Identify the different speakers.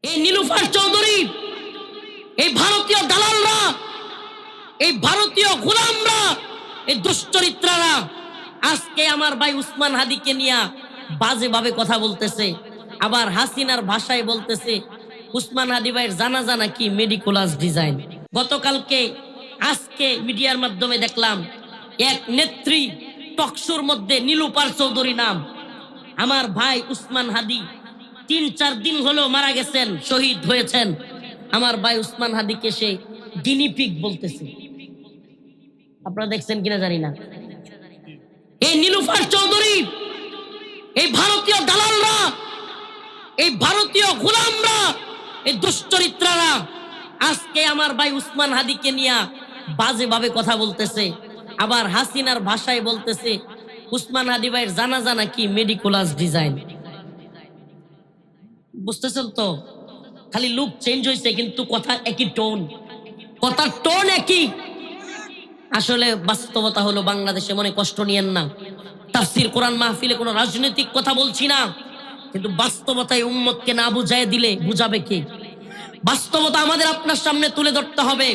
Speaker 1: এই নীলুফার চৌধুরী, এই ভারতীয় দালালরা, এই ভারতীয় গোলামরা, এই দুশ্চরিত্রারা আজকে আমার ভাই উসমান হাদিকে নিয়ে বাজেভাবে কথা বলতেছে। আবার হাসিনার ভাষায় বলতেছে উসমান হাদি ভাইয়ের জানাজা নাকি মেডিকুলাস ডিজাইন। গতকালকে আজকে মিডিয়ার মাধ্যমে দেখলাম এক নেত্রী টকশোর মধ্যে নীলুফার চৌধুরী নাম, আমার ভাই উসমান হাদি ৩-৪ দিন হলো মারা গেছেন, শহীদ হয়েছেন। আমার ভাই উসমান হাদিকে সে গিনিপিগ বলতেছে। আপনারা দেখছেন কিনা জানি না। এই নীলুফার চৌধুরী, এই ভারতীয় দালালরা, এই ভারতীয় গোলামরা, এই দুশ্চরিত্রারা আজকে আমার ভাই উসমান হাদিকে নিয়ে বাজেভাবে কথা বলতেছে। আবার হাসিনার ভাষায় বলতেছে উসমান হাদি ভাইয়ের জানাজা নাকি মেডিকুলাস ডিজাইন। বুঝতেছেন তো? খালি লুক চেঞ্জ হয়েছে কিন্তু কথা একই টোন, কথার টোন একই। আসলে বাস্তবতা হলো বাংলাদেশে, মনে কষ্ট নিয়েন না, তাফসীর কোরআন মাহফিলে কোনো রাজনৈতিক কথা বলছি না, কিন্তু বাস্তবতায় উম্মতকে না বুঝায় দিলে বুঝাবে কে? বাস্তবতা আমাদের আপনার সামনে তুলে ধরতে হবে।